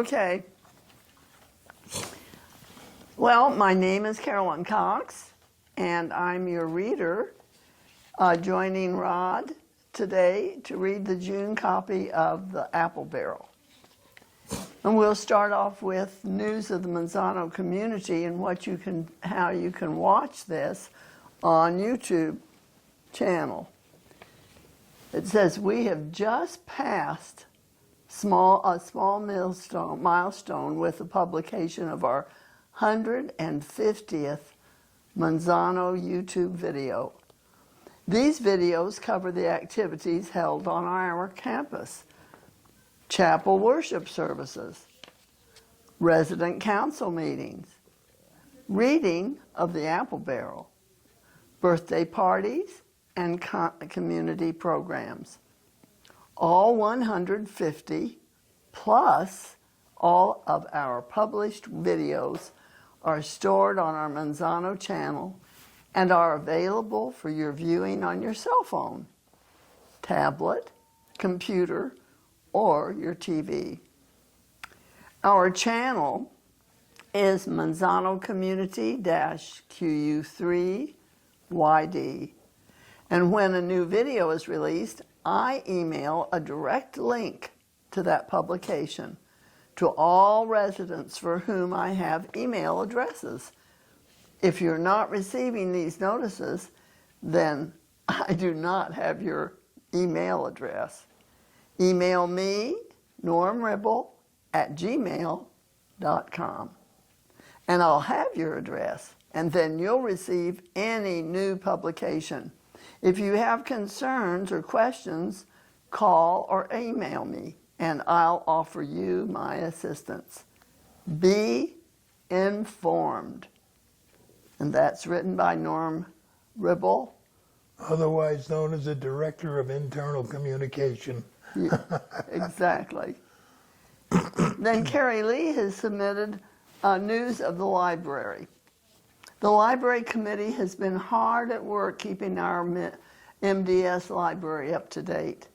Okay. Well, my name is Carolyn Cox, and I'm your reader, joining Rod today to read the June copy of the Apple Barrel. And we'll start off with news of the Manzano community and how you can watch this on YouTube channel. It says we have just passed a small milestone with the publication of our 150th Manzano YouTube video. These videos cover the activities held on our campus: chapel worship services, resident council meetings, reading of the Apple Barrel, birthday parties, and community programs. All 150 plus all of our published videos are stored on our Manzano channel and are available for your viewing on your cell phone, tablet, computer, or your TV. Our channel is Manzano Community-QU3YD. And when a new video is released, I email a direct link to that publication to all residents for whom I have email addresses. If you're not receiving these notices, then I do not have your email address. Email me, normribble@gmail.com, and I'll have your address, and then you'll receive any new publication. If you have concerns or questions, call or email me, and I'll offer you my assistance. Be informed. And that's written by Norm Ribble, otherwise known as the Director of Internal Communication. Yeah, exactly. Then Carrie Lee has submitted news of the library. The library committee has been hard at work keeping our MDS library up to date.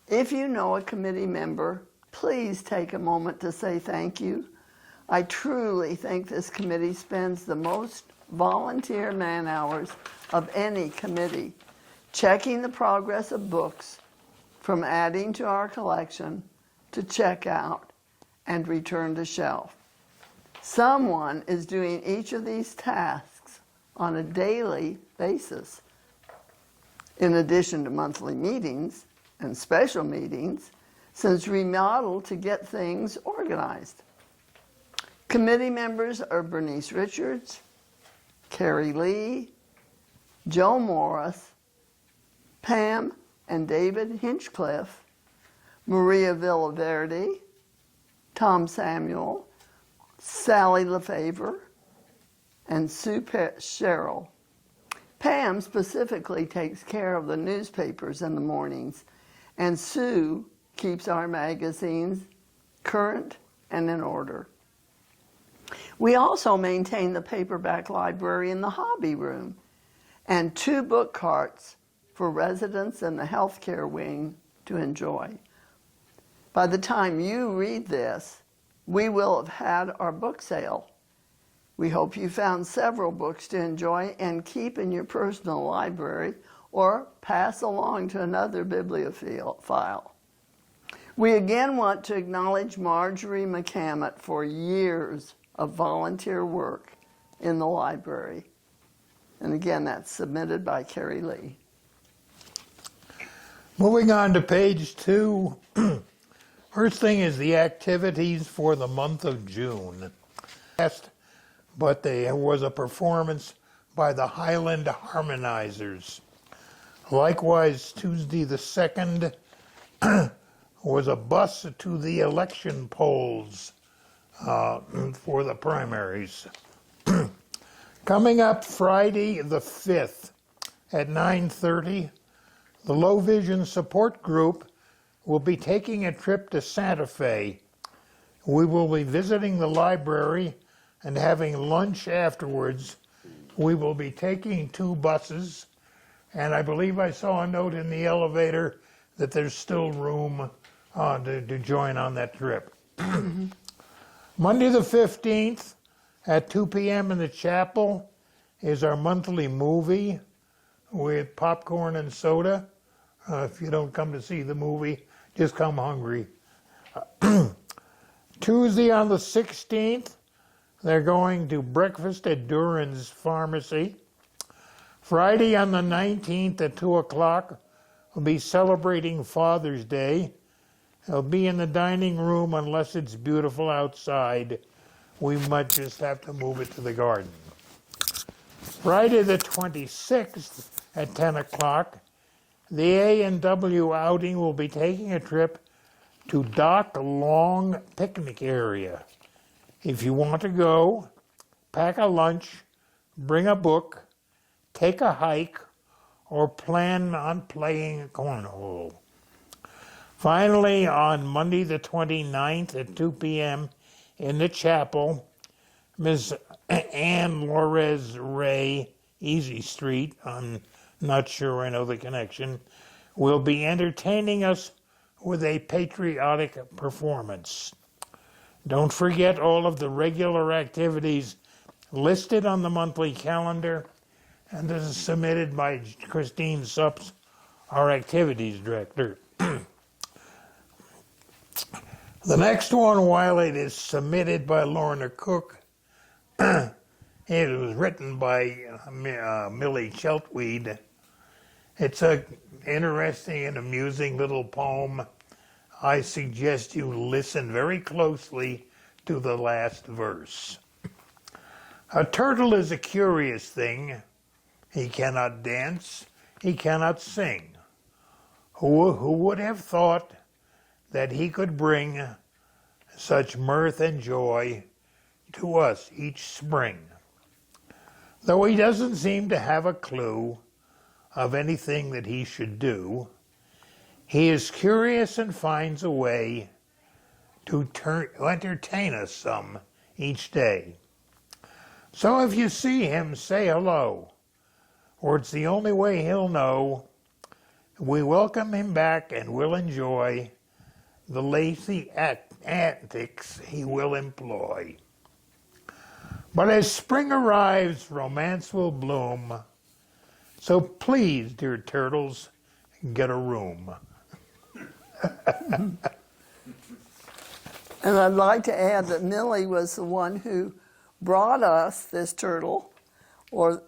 If you know a committee member, please take a moment to say thank you. I truly think this committee spends the most volunteer man hours of any committee, checking the progress of books, from adding to our collection to check out and return to shelf. Someone is doing each of these tasks on a daily basis. In addition to monthly meetings and special meetings, since remodel to get things organized. Committee members are Bernice Richards, Carrie Lee, Joe Morris, Pam and David Hinchcliffe, Maria Villaverde, Tom Samuel, Sally LaFavor, and Sue Sherrill. Pam specifically takes care of the newspapers in the mornings, and Sue keeps our magazines current and in order. We also maintain the paperback library in the hobby room and 2 book carts for residents in the healthcare wing to enjoy. By the time you read this, we will have had our book sale. We hope you found several books to enjoy and keep in your personal library or pass along to another bibliophile. We again want to acknowledge Marjorie McCammett for years of volunteer work in the library. And again, that's submitted by Carrie Lee. Moving on to page 2. First thing is the activities for the month of June. But there was a performance by the Highland Harmonizers. Likewise, Tuesday the 2nd was a bus to the election polls for the primaries. Coming up Friday the 5th at 9:30, the Low Vision Support Group will be taking a trip to Santa Fe. We will be visiting the library and having lunch afterwards. We will be taking 2 buses, and I believe I saw a note in the elevator that there's still room to join on that trip. Monday the 15th at 2 p.m. in the chapel is our monthly movie with popcorn and soda. If you don't come to see the movie, just come hungry. Tuesday on the 16th, they're going to breakfast at Duran's Pharmacy. Friday on the 19th at 2 o'clock, we'll be celebrating Father's Day. They'll be in the dining room unless it's beautiful outside. We might just have to move it to the garden. Friday the 26th at 10 o'clock, the A&W outing will be taking a trip to Dock Long Picnic Area. If you want to go, pack a lunch, bring a book, take a hike, or plan on playing cornhole. Finally, on Monday the 29th at 2 p.m. in the chapel, Ms. Anne Lorez Ray, Easy Street, I'm not sure I know the connection, will be entertaining us with a patriotic performance. Don't forget all of the regular activities listed on the monthly calendar, and this is submitted by Christine Supps, our activities director. The next one, while it is submitted by Lorna Cook, it was written by Millie Cheltweed. It's an interesting and amusing little poem. I suggest you listen very closely to the last verse. A turtle is a curious thing. He cannot dance, he cannot sing. Who would have thought that he could bring such mirth and joy to us each spring? Though he doesn't seem to have a clue of anything that he should do, he is curious and finds a way to entertain us some each day. So if you see him, say hello, or it's the only way he'll know. We welcome him back and will enjoy the lazy antics he will employ. But as spring arrives, romance will bloom. So please, dear turtles, get a room. And I'd like to add that Millie was the one who brought us this turtle, or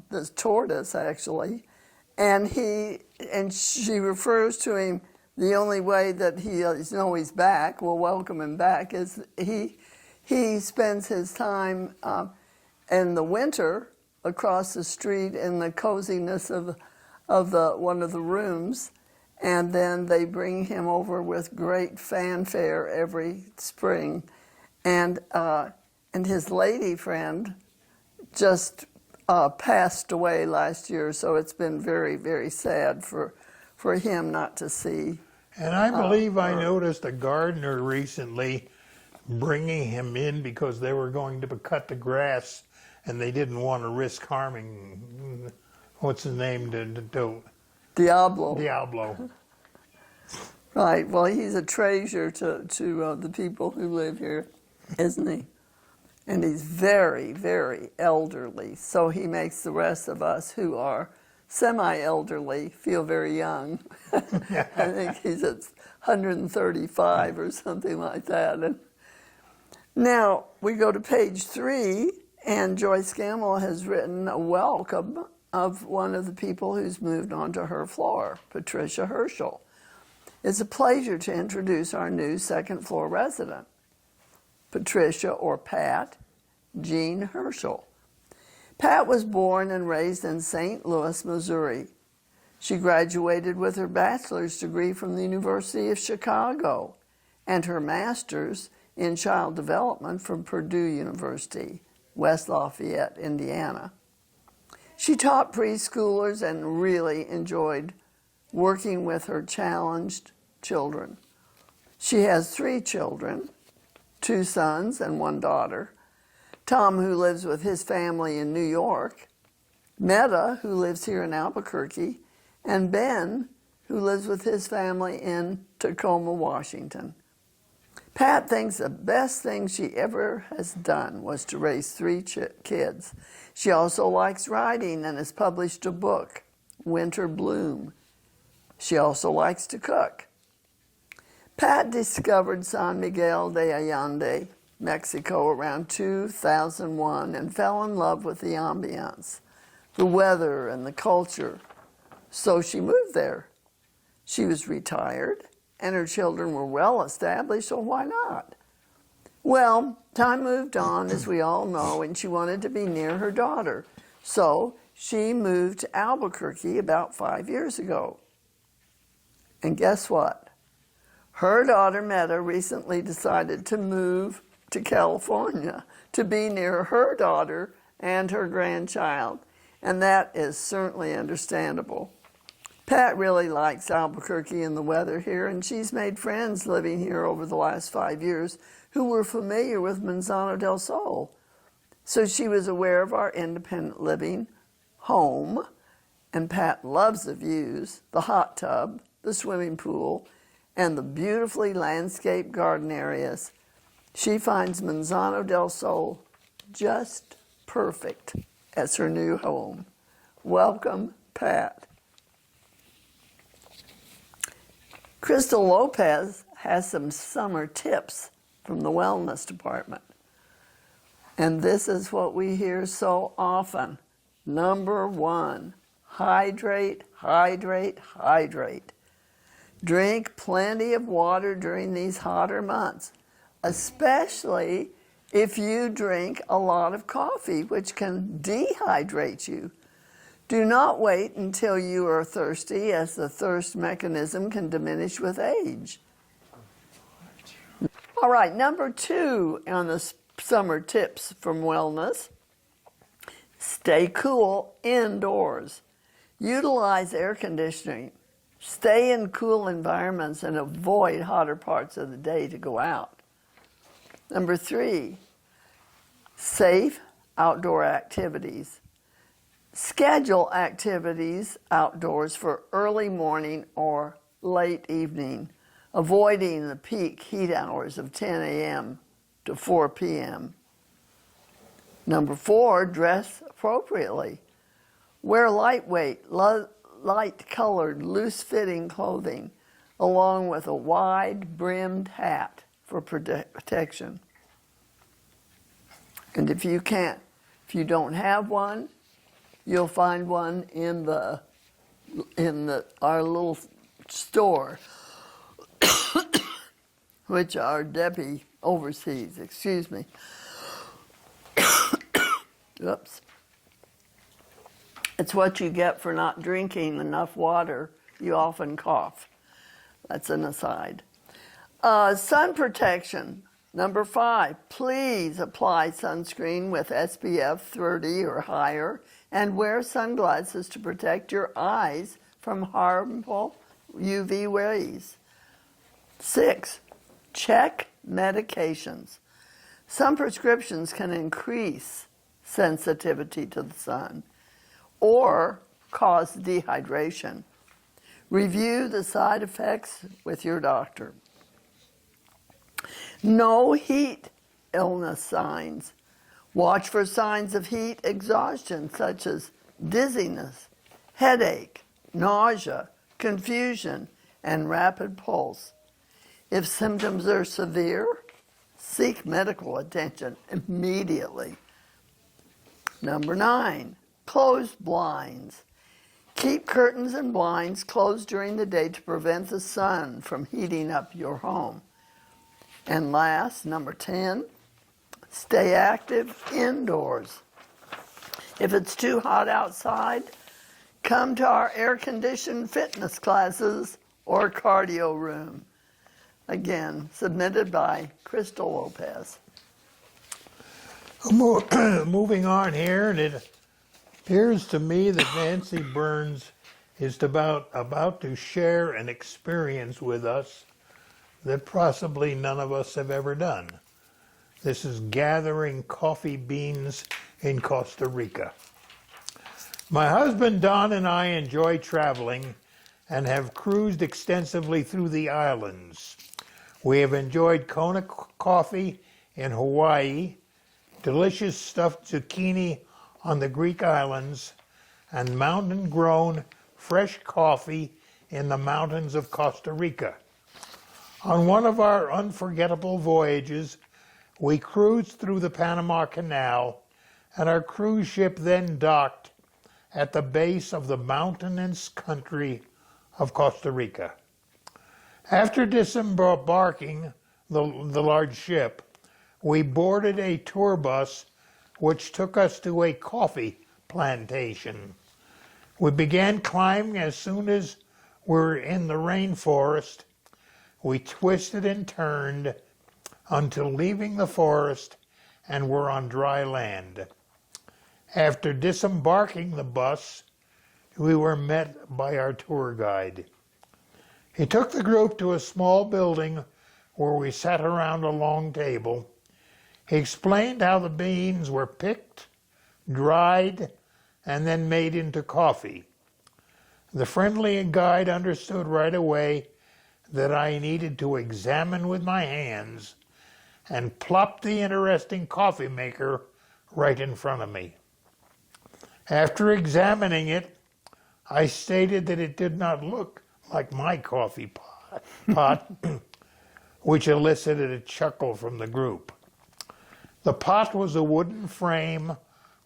this tortoise actually, and she refers to him. The only way that he's back, we'll welcome him back, is he spends his time in the winter across the street in the coziness of one of the rooms, and then they bring him over with great fanfare every spring, and his lady friend just passed away last year, so it's been very, very sad for him not to see. And I believe I noticed a gardener recently bringing him in because they were going to cut the grass and they didn't want to risk harming, what's his name? Diablo. Diablo. Right. Well, he's a treasure to the people who live here, isn't he? And he's very, very elderly. So he makes the rest of us who are semi-elderly feel very young. I think he's at 135 or something like that. And now we go to page 3, and Joyce Gamble has written a welcome of one of the people who's moved onto her floor, Patricia Herschel. It's a pleasure to introduce our new second floor resident, Patricia, or Pat, Jean Herschel. Pat was born and raised in St. Louis, Missouri. She graduated with her bachelor's degree from the University of Chicago and her master's in child development from Purdue University, West Lafayette, Indiana. She taught preschoolers and really enjoyed working with her challenged children. She has 3 children, 2 sons and 1 daughter. Tom, who lives with his family in New York, Meta, who lives here in Albuquerque, and Ben, who lives with his family in Tacoma, Washington. Pat thinks the best thing she ever has done was to raise 3 kids. She also likes writing and has published a book, Winter Bloom. She also likes to cook. Pat discovered San Miguel de Allende, Mexico, around 2001 and fell in love with the ambiance, the weather, and the culture. So she moved there. She was retired, and her children were well established, so why not? Well, time moved on, as we all know, and she wanted to be near her daughter. So she moved to Albuquerque about 5 years ago. And guess what? Her daughter, Meta, recently decided to move to California to be near her daughter and her grandchild, and that is certainly understandable. Pat really likes Albuquerque and the weather here, and she's made friends living here over the last 5 years who were familiar with Manzano del Sol. So she was aware of our independent living home, and Pat loves the views, the hot tub, the swimming pool, and the beautifully landscaped garden areas. She finds Manzano del Sol just perfect as her new home. Welcome, Pat. Crystal Lopez has some summer tips from the wellness department. And this is what we hear so often. Number 1, hydrate, hydrate, hydrate. Drink plenty of water during these hotter months, especially if you drink a lot of coffee, which can dehydrate you. Do not wait until you are thirsty, as the thirst mechanism can diminish with age. All right, number 2 on the summer tips from wellness. Stay cool indoors. Utilize air conditioning. Stay in cool environments and avoid hotter parts of the day to go out. Number 3, safe outdoor activities. Schedule activities outdoors for early morning or late evening, avoiding the peak heat hours of 10 a.m. to 4 p.m. Number 4, dress appropriately. Wear lightweight, light-colored, loose-fitting clothing, along with a wide-brimmed hat for protection. And if you don't have one, you'll find one in our little store, which our Debbie oversees. Excuse me. Oops. It's what you get for not drinking enough water. You often cough. That's an aside. Sun protection. Number 5, please apply sunscreen with SPF 30 or higher and wear sunglasses to protect your eyes from harmful UV rays. 6, check medications. Some prescriptions can increase sensitivity to the sun or cause dehydration. Review the side effects with your doctor. No heat illness signs. Watch for signs of heat exhaustion, such as dizziness, headache, nausea, confusion, and rapid pulse. If symptoms are severe, seek medical attention immediately. Number 9, closed blinds. Keep curtains and blinds closed during the day to prevent the sun from heating up your home. And last, number 10, stay active indoors. If it's too hot outside, come to our air-conditioned fitness classes or cardio room. Again, submitted by Crystal Lopez. Moving on here, and it appears to me that Nancy Burns is about to share an experience with us that possibly none of us have ever done. This is gathering coffee beans in Costa Rica. My husband Don and I enjoy traveling and have cruised extensively through the islands. We have enjoyed Kona coffee in Hawaii, delicious stuffed zucchini on the Greek islands, and mountain-grown fresh coffee in the mountains of Costa Rica. On one of our unforgettable voyages, we cruised through the Panama Canal, and our cruise ship then docked at the base of the mountainous country of Costa Rica. After disembarking the large ship, we boarded a tour bus which took us to a coffee plantation. We began climbing as soon as we were in the rainforest. We twisted and turned until leaving the forest and were on dry land. After disembarking the bus, we were met by our tour guide. He took the group to a small building where we sat around a long table. He explained how the beans were picked, dried, and then made into coffee. The friendly guide understood right away that I needed to examine with my hands and plopped the interesting coffee maker right in front of me. After examining it, I stated that it did not look like my coffee pot, which elicited a chuckle from the group. The pot was a wooden frame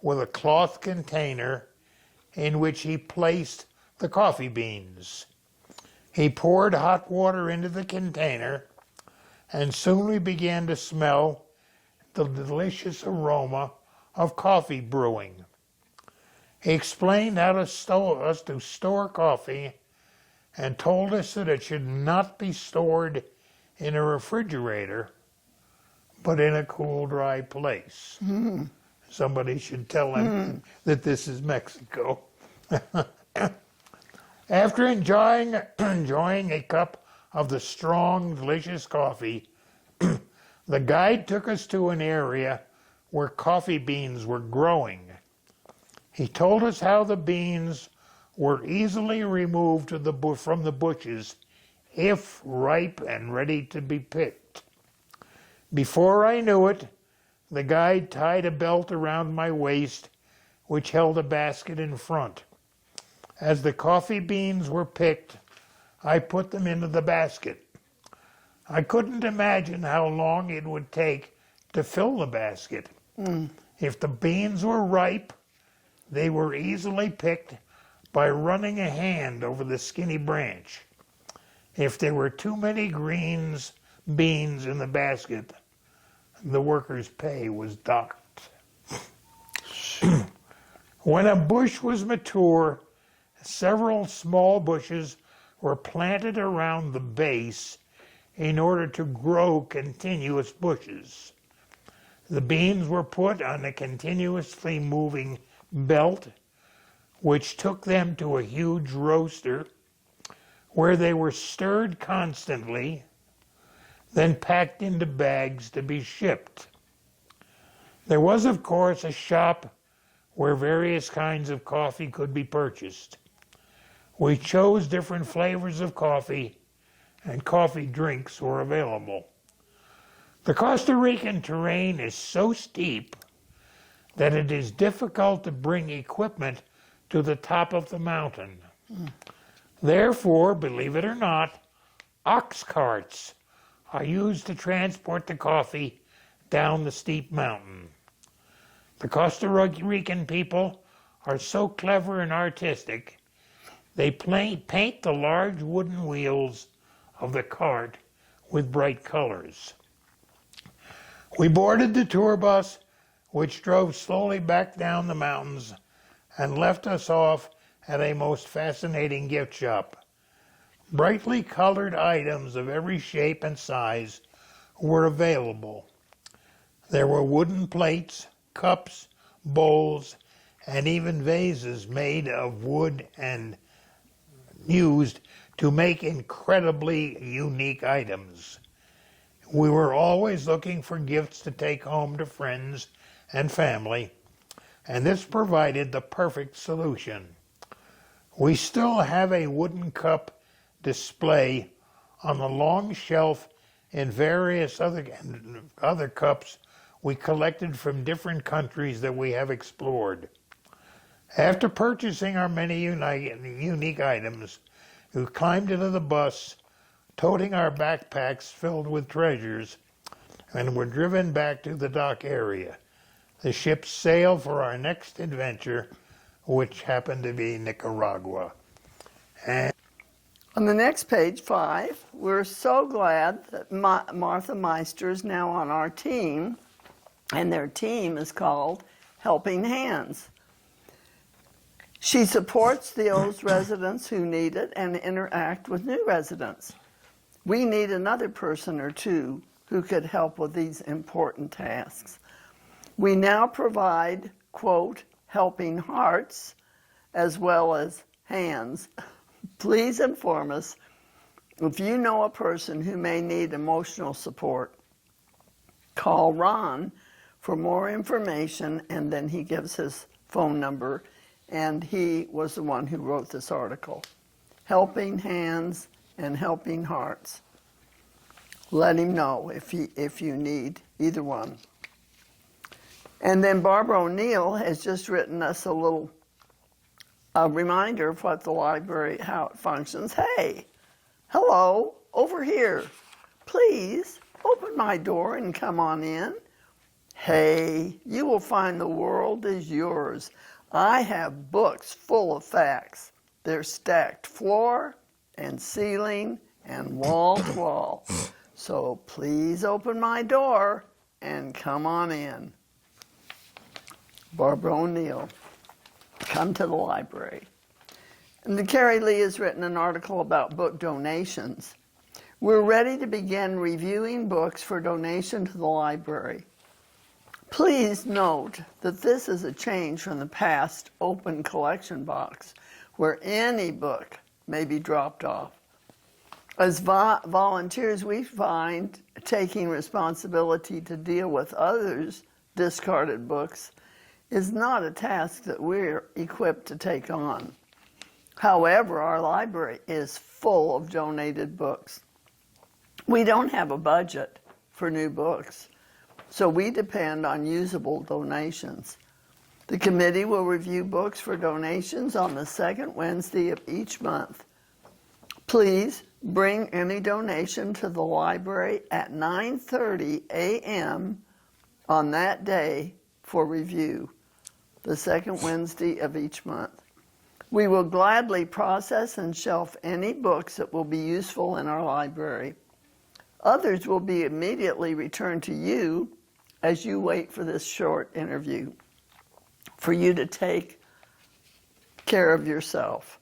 with a cloth container in which he placed the coffee beans. He poured hot water into the container, and soon we began to smell the delicious aroma of coffee brewing. He explained how to store coffee and told us that it should not be stored in a refrigerator, but in a cool, dry place. Somebody should tell him that this is Mexico. After enjoying a cup of the strong, delicious coffee, the guide took us to an area where coffee beans were growing. He told us how the beans were easily removed from the bushes if ripe and ready to be picked. Before I knew it, the guide tied a belt around my waist, which held a basket in front. As the coffee beans were picked, I put them into the basket. I couldn't imagine how long it would take to fill the basket. If the beans were ripe, they were easily picked by running a hand over the skinny branch. If there were too many beans in the basket, the worker's pay was docked. When a bush was mature, several small bushes were planted around the base in order to grow continuous bushes. The beans were put on a continuously moving belt, which took them to a huge roaster, where they were stirred constantly, then packed into bags to be shipped. There was, of course, a shop where various kinds of coffee could be purchased. We chose different flavors of coffee, and coffee drinks were available. The Costa Rican terrain is so steep that it is difficult to bring equipment to the top of the mountain. Therefore, believe it or not, ox carts are used to transport the coffee down the steep mountain. The Costa Rican people are so clever and artistic, they paint the large wooden wheels of the cart with bright colors. We boarded the tour bus, which drove slowly back down the mountains and left us off at a most fascinating gift shop. Brightly colored items of every shape and size were available. There were wooden plates, cups, bowls, and even vases made of wood and used to make incredibly unique items. We were always looking for gifts to take home to friends and family, and this provided the perfect solution. We still have a wooden cup display on the long shelf in various other cups we collected from different countries that we have explored. After purchasing our many unique items, we climbed into the bus, toting our backpacks filled with treasures, and were driven back to the dock area. The ship sailed for our next adventure, which happened to be Nicaragua. And on the next page, 5, we're so glad that Martha Meister is now on our team, and their team is called Helping Hands. She supports those residents who need it and interact with new residents. We need another person or two who could help with these important tasks. We now provide, quote, helping hearts as well as hands. Please inform us if you know a person who may need emotional support. Call Ron for more information, and then he gives his phone number, and he was the one who wrote this article. Helping Hands and Helping Hearts. Let him know if you need either one. And then Barbara O'Neill has just written us a reminder of what the library, how it functions. Hey, hello, over here. Please open my door and come on in. Hey, you will find the world is yours. I have books full of facts. They're stacked floor and ceiling and wall to wall. So please open my door and come on in. Barbara O'Neill, come to the library. And Carrie Lee has written an article about book donations. We're ready to begin reviewing books for donation to the library. Please note that this is a change from the past open collection box, where any book may be dropped off. As volunteers, we find taking responsibility to deal with others' discarded books is not a task that we're equipped to take on. However, our library is full of donated books. We don't have a budget for new books, so we depend on usable donations. The committee will review books for donations on the second Wednesday of each month. Please bring any donation to the library at 9:30 a.m. on that day for review, the second Wednesday of each month. We will gladly process and shelf any books that will be useful in our library. Others will be immediately returned to you as you wait for this short interview, for you to take care of yourself.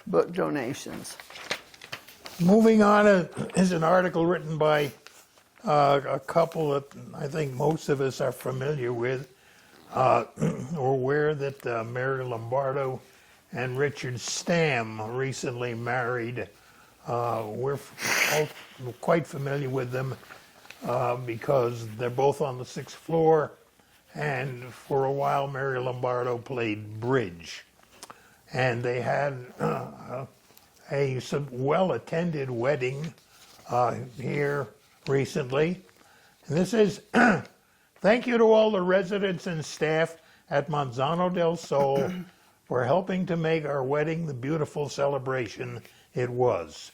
Book donations. moving on is an article written by a couple that I think most of us are familiar with, or aware that Mary Lombardo and Richard Stamm recently married. We're all quite familiar with them because they're both on the 6th floor, and for a while Mary Lombardo played bridge. And they had a well-attended wedding here recently. And this is, thank you to all the residents and staff at Manzano del Sol for helping to make our wedding the beautiful celebration it was.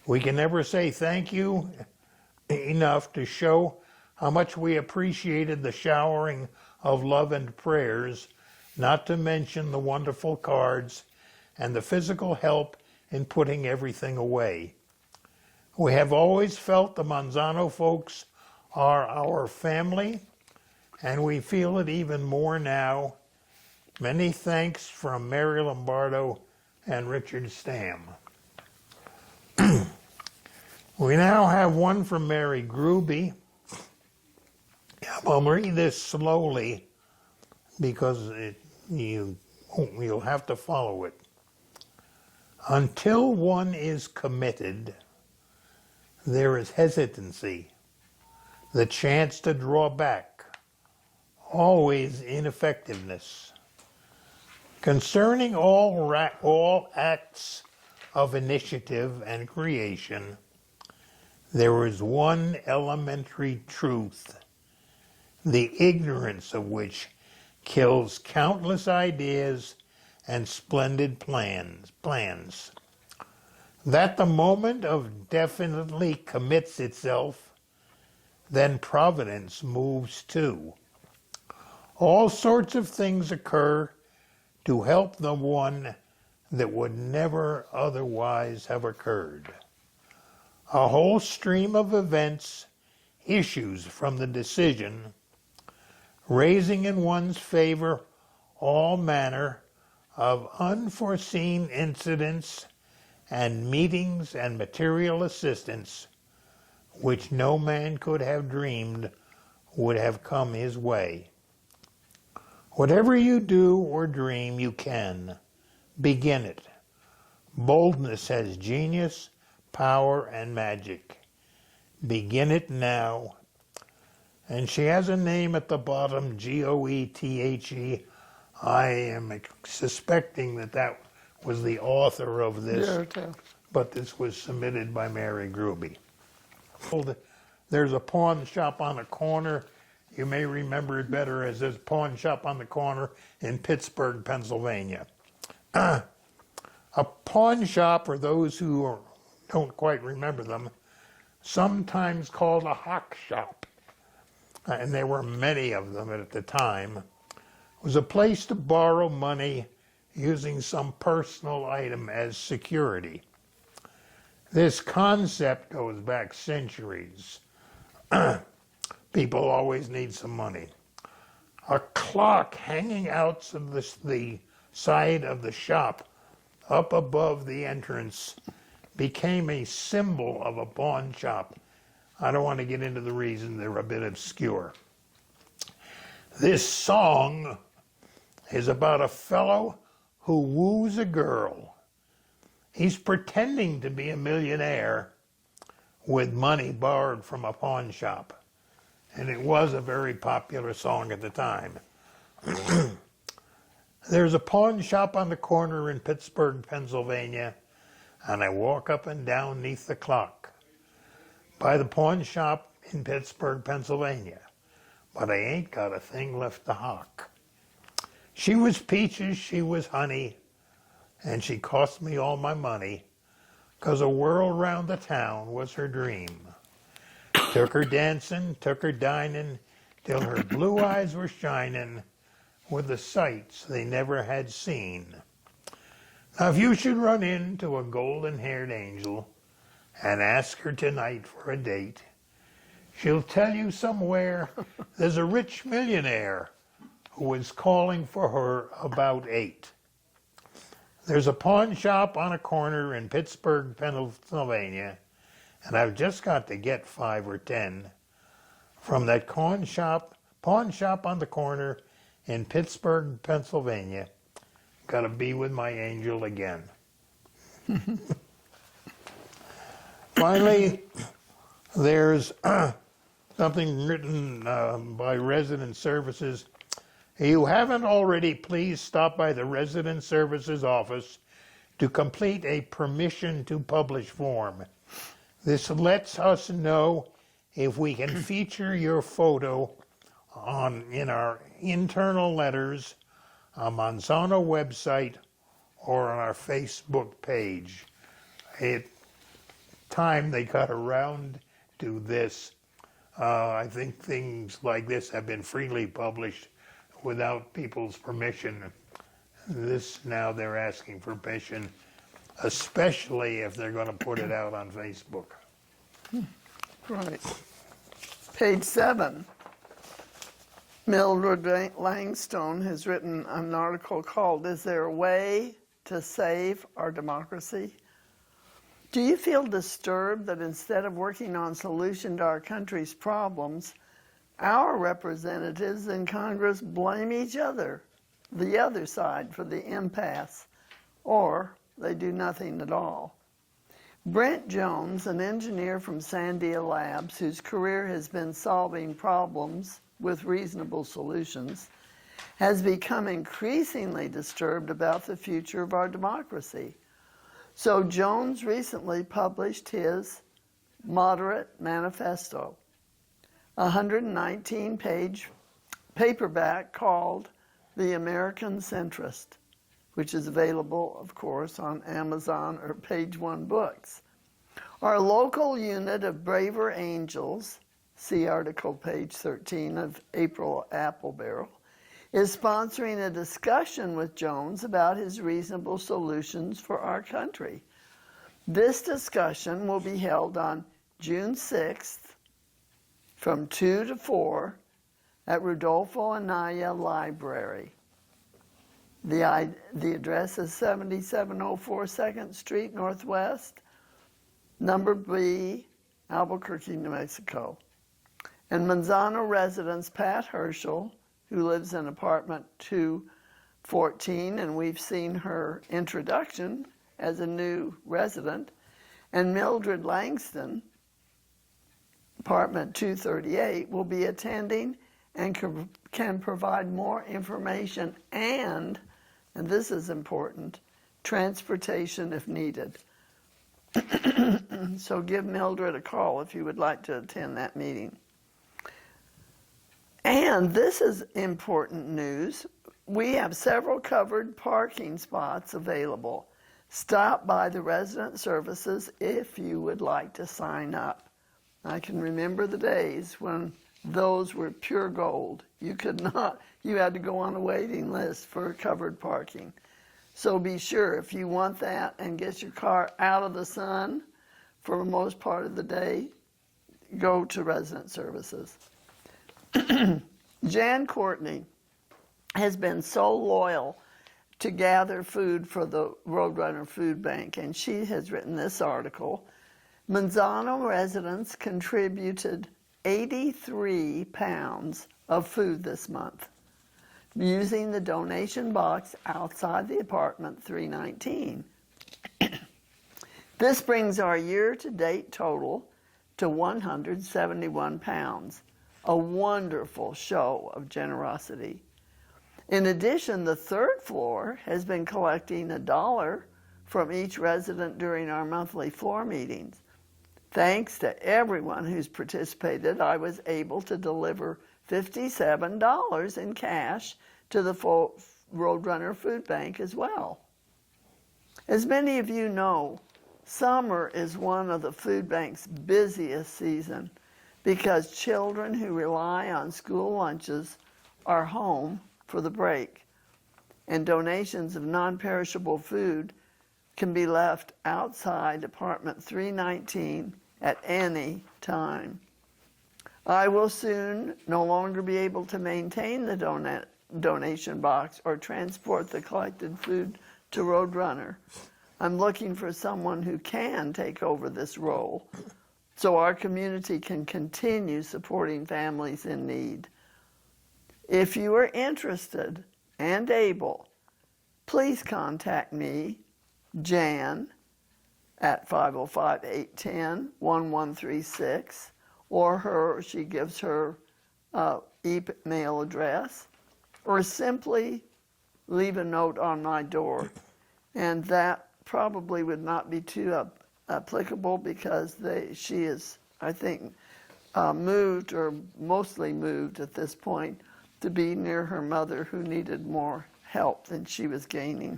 We can never say thank you enough to show how much we appreciated the showering of love and prayers, not to mention the wonderful cards and the physical help in putting everything away. We have always felt the Manzano folks are our family, and we feel it even more now. Many thanks from Mary Lombardo and Richard Stamm. We now have one from Mary Gruby. I'll read this slowly because you'll have to follow it. Until one is committed, there is hesitancy, the chance to draw back, always ineffectiveness. Concerning all acts of initiative and creation, there is one elementary truth, the ignorance of which kills countless ideas and splendid plans. That the moment of definitely commits itself, then providence moves too. All sorts of things occur to help the one that would never otherwise have occurred. A whole stream of events issues from the decision, raising in one's favor all manner of unforeseen incidents and meetings and material assistance which no man could have dreamed would have come his way. Whatever you do or dream, you can. Begin it. Boldness has genius, power, and magic. Begin it now. And she has a name at the bottom, Goethe. I am suspecting that was the author of this, but this was submitted by Mary Gruby. There's a pawn shop on a corner. You may remember it better as this pawn shop on the corner in Pittsburgh, Pennsylvania. A pawn shop, for those who don't quite remember them, sometimes called a hock shop, and there were many of them at the time, was a place to borrow money using some personal item as security. This concept goes back centuries. People always need some money. A clock hanging out of the side of the shop up above the entrance became a symbol of a pawn shop. I don't want to get into the reason, they're a bit obscure. This song is about a fellow who woos a girl. He's pretending to be a millionaire with money borrowed from a pawn shop. And it was a very popular song at the time. There's a pawn shop on the corner in Pittsburgh, Pennsylvania, and I walk up and down neath the clock by the pawn shop in Pittsburgh, Pennsylvania, but I ain't got a thing left to hock. She was peaches, she was honey, and she cost me all my money, 'cause a whirl round the town was her dream. Took her dancing, took her dining, till her blue eyes were shining with the sights they never had seen. Now if you should run into a golden-haired angel and ask her tonight for a date, she'll tell you somewhere there's a rich millionaire who is calling for her about 8. There's a pawn shop on a corner in Pittsburgh, Pennsylvania, and I've just got to get 5 or 10 from that pawn shop on the corner in Pittsburgh, Pennsylvania. Got to be with my angel again. Finally, there's something written by Resident Services. If you haven't already, please stop by the Resident Services office to complete a permission to publish form. This lets us know if we can feature your photo in our internal letters, Monsanto website, or on our Facebook page. It's time they got around to this. I think things like this have been freely published without people's permission. This now they're asking for permission, especially if they're going to put it out on Facebook. Right. Page 7. Mildred Langstone has written an article called, "Is There a Way to Save Our Democracy?" Do you feel disturbed that instead of working on solution to our country's problems, our representatives in Congress blame each other, the other side, for the impasse, or they do nothing at all? Brent Jones, an engineer from Sandia Labs, whose career has been solving problems with reasonable solutions, has become increasingly disturbed about the future of our democracy. So Jones recently published his moderate manifesto, a 119-page paperback called The American Centrist, which is available, of course, on Amazon or Page One Books. Our local unit of Braver Angels, see article page 13 of April Apple Barrel, is sponsoring a discussion with Jones about his reasonable solutions for our country. This discussion will be held on June 6th from 2 to 4 at Rodolfo Anaya Library. The address is 7704 2nd Street Northwest, number B, Albuquerque, New Mexico. And Manzano residents Pat Herschel, who lives in apartment 214, and we've seen her introduction as a new resident, and Mildred Langston, apartment 238, will be attending and can provide more information and this is important, transportation if needed. So give Mildred a call if you would like to attend that meeting. And this is important news. We have several covered parking spots available. Stop by the resident services if you would like to sign up. I can remember the days when those were pure gold. You had to go on a waiting list for covered parking. So be sure, if you want that and get your car out of the sun for the most part of the day, go to resident services. Jan Courtney has been so loyal to gather food for the Roadrunner Food Bank, and she has written this article. Manzano residents contributed 83 pounds of food this month using the donation box outside the apartment 319. This brings our year-to-date total to 171 pounds, a wonderful show of generosity. In addition, the third floor has been collecting $1 from each resident during our monthly floor meetings. Thanks to everyone who's participated, I was able to deliver $57 in cash to the Roadrunner Food Bank as well. As many of you know, summer is one of the food bank's busiest season because children who rely on school lunches are home for the break, and donations of non-perishable food can be left outside apartment 319 at any time. I will soon no longer be able to maintain the donation box or transport the collected food to Roadrunner. I'm looking for someone who can take over this role so our community can continue supporting families in need. If you are interested and able, please contact me, Jan, at 505-810-1136, or her, she gives her email address, or simply leave a note on my door. And that probably would not be too applicable because she is, I think, moved, or mostly moved at this point, to be near her mother who needed more help than she was gaining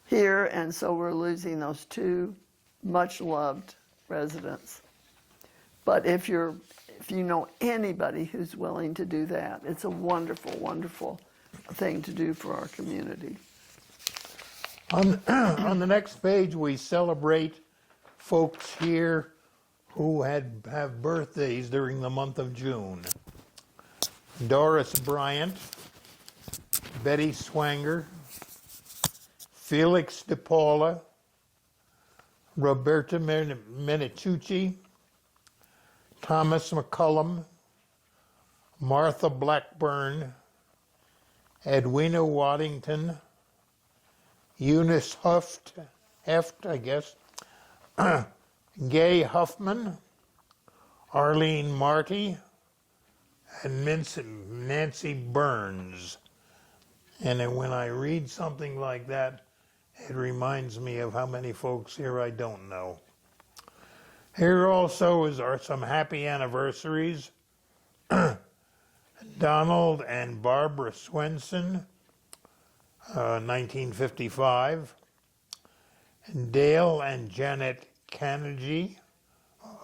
here, and so we're losing those two much-loved residents. But if you know anybody who's willing to do that, it's a wonderful, wonderful thing to do for our community. On the next page, we celebrate folks here who have birthdays during the month of June. Doris Bryant, Betty Swanger, Felix DePaula, Roberta Minicucci, Thomas McCullum, Martha Blackburn, Edwina Waddington, Eunice Heft, I guess, Gay Huffman, Arlene Marty, and Nancy Burns. And then when I read something like that, it reminds me of how many folks here I don't know. Here also are some happy anniversaries. Donald and Barbara Swenson, 1955. And Dale and Janet Carnegie,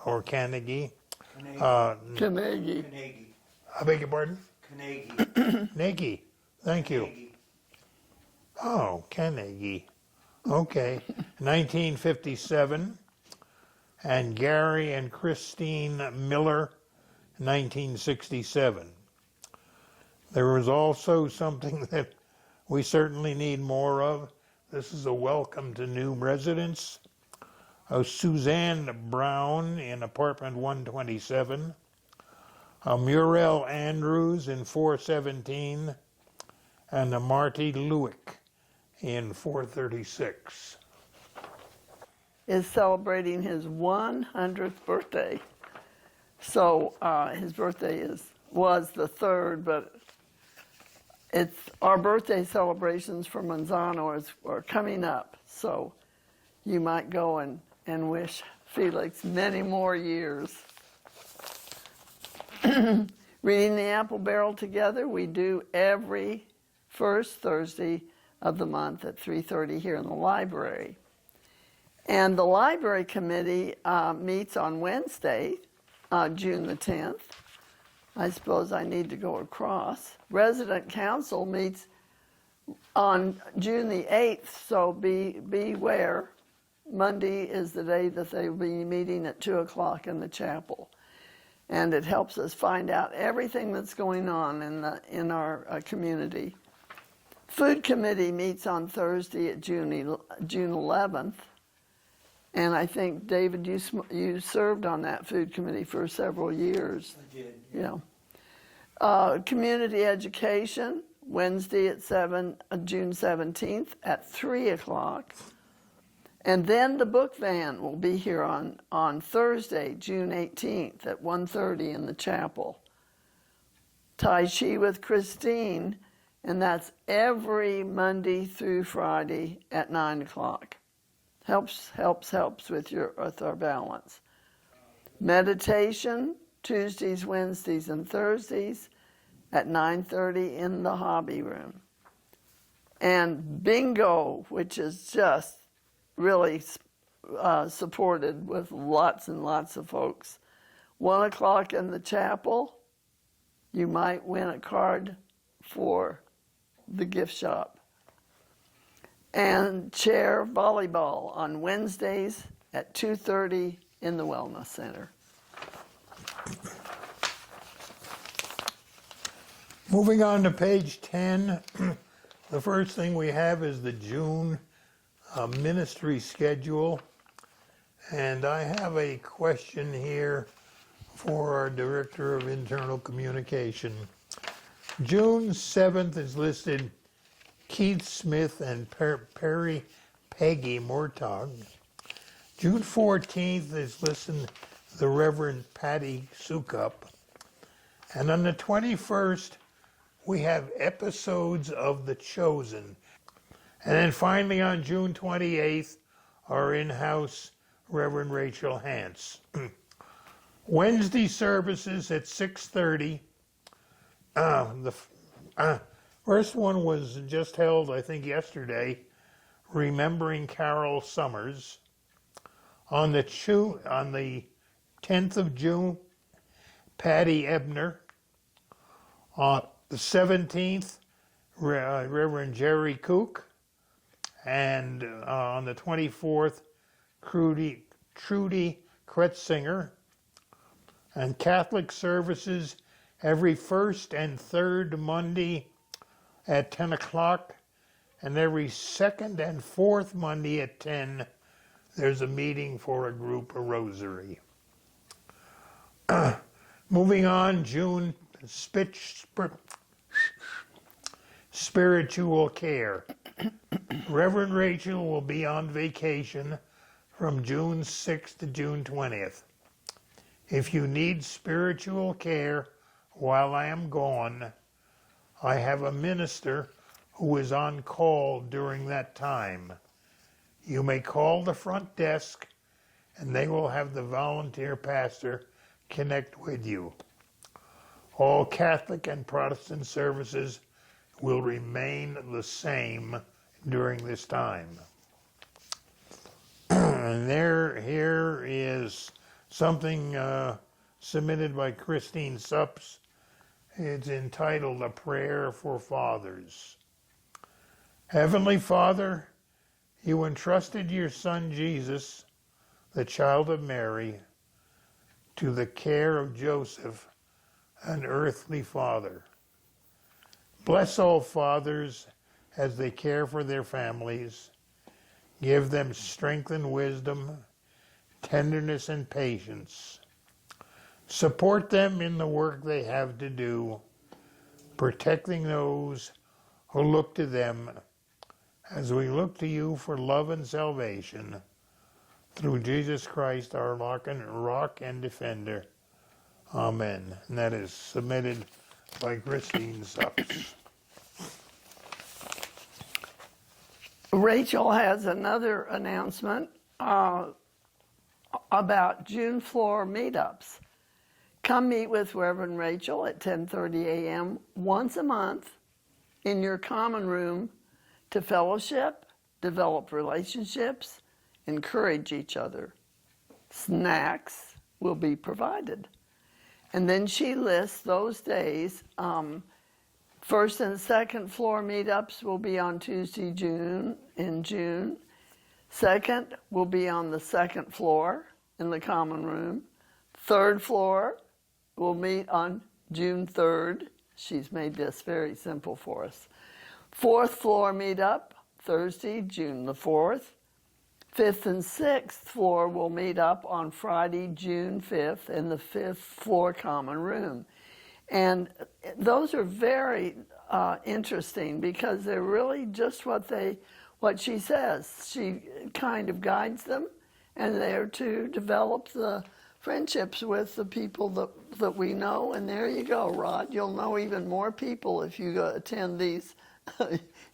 or Carnegie. Carnegie. I beg your pardon? Carnegie. Thank you. Oh, Carnegie. Okay. 1957. And Gary and Christine Miller, 1967. There was also something that we certainly need more of. This is a welcome to new residents. Suzanne Brown in apartment 127. Muriel Andrews in 417. And Marty Lewick in 436. Is celebrating his 100th birthday. So his birthday was the 3rd, but it's our birthday celebrations for Manzano are coming up. So you might go and wish Felix many more years. Reading the Apple Barrel together, we do every first Thursday of the month at 3:30 here in the library. And the library committee meets on Wednesday, June the 10th. I suppose I need to go across. Resident council meets on June the 8th, so beware. Monday is the day that they will be meeting at 2 o'clock in the chapel. And it helps us find out everything that's going on in our community. Food committee meets on Thursday at June 11th. And I think, David, you served on that food committee for several years. I did. Yeah. Community education, Wednesday at June 17th at 3 o'clock. And then the book van will be here on Thursday, June 18th at 1:30 in the chapel. Tai Chi with Christine, and that's every Monday through Friday at 9 o'clock. Helps with our balance. Meditation, Tuesdays, Wednesdays, and Thursdays at 9:30 in the hobby room. And bingo, which is just really supported with lots and lots of folks. 1 o'clock in the chapel, you might win a card for the gift shop. And chair volleyball on Wednesdays at 2:30 in the Wellness Center. Moving on to page 10, the first thing we have is the June ministry schedule. And I have a question here for our Director of Internal Communication. June 7th is listed Keith Smith and Peggy Mortog. June 14th is listed the Reverend Patty Sukup. And on the 21st, we have episodes of The Chosen. And then finally on June 28th, our in-house Reverend Rachel Hance. Wednesday services at 6:30. The first one was just held, I think, yesterday, Remembering Carol Summers. On the 10th of June, Patty Ebner. On the 17th, Reverend Jerry Kook. And on the 24th, Trudy Kretzinger. And Catholic services every first and third Monday at 10 o'clock, and every second and fourth Monday at 10, there's a meeting for a group rosary. Moving on, June, spiritual care. Reverend Rachel will be on vacation from June 6th to June 20th. If you need spiritual care while I am gone, I have a minister who is on call during that time. You may call the front desk and they will have the volunteer pastor connect with you. All Catholic and Protestant services will remain the same during this time. And here is something submitted by Christine Supps. It's entitled A Prayer for Fathers. Heavenly Father, you entrusted your Son Jesus, the child of Mary, to the care of Joseph, an earthly father. Bless all fathers as they care for their families. Give them strength and wisdom, tenderness and patience. Support them in the work they have to do, protecting those who look to them as we look to you for love and salvation. Through Jesus Christ, our rock and defender. Amen. And that is submitted by Christine Supps. Rachel has another announcement about June floor meetups. Come meet with Reverend Rachel at 10:30 a.m. once a month in your common room to fellowship, develop relationships, encourage each other. Snacks will be provided. And then she lists those days. First and second floor meetups will be on Tuesday, in June. Second will be on the second floor in the common room. Third floor will meet on June 3rd. She's made this very simple for us. Fourth floor meetup, Thursday, June the 4th. Fifth and sixth floor will meet up on Friday, June 5th in the fifth floor common room. And those are very interesting because they're really just what she says. She kind of guides them, and they're to develop the friendships with the people that we know. And there you go, Rod. You'll know even more people if you go attend these.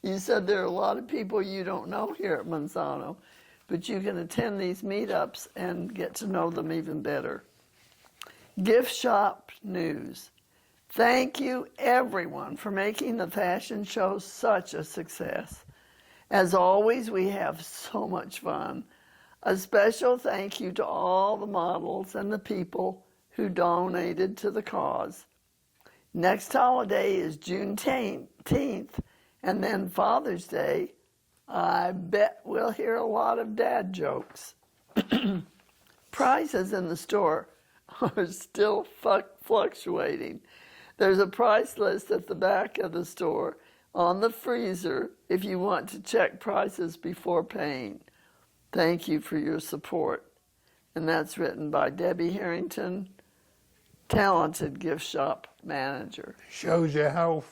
You said there are a lot of people you don't know here at Monsanto, but you can attend these meetups and get to know them even better. Gift shop news. Thank you, everyone, for making the fashion show such a success. As always, we have so much fun. A special thank you to all the models and the people who donated to the cause. Next holiday is Juneteenth, and then Father's Day. I bet we'll hear a lot of dad jokes. Prices in the store are still fluctuating. There's a price list at the back of the store on the freezer if you want to check prices before paying. Thank you for your support. And that's written by Debbie Harrington, talented gift shop manager. Shows you how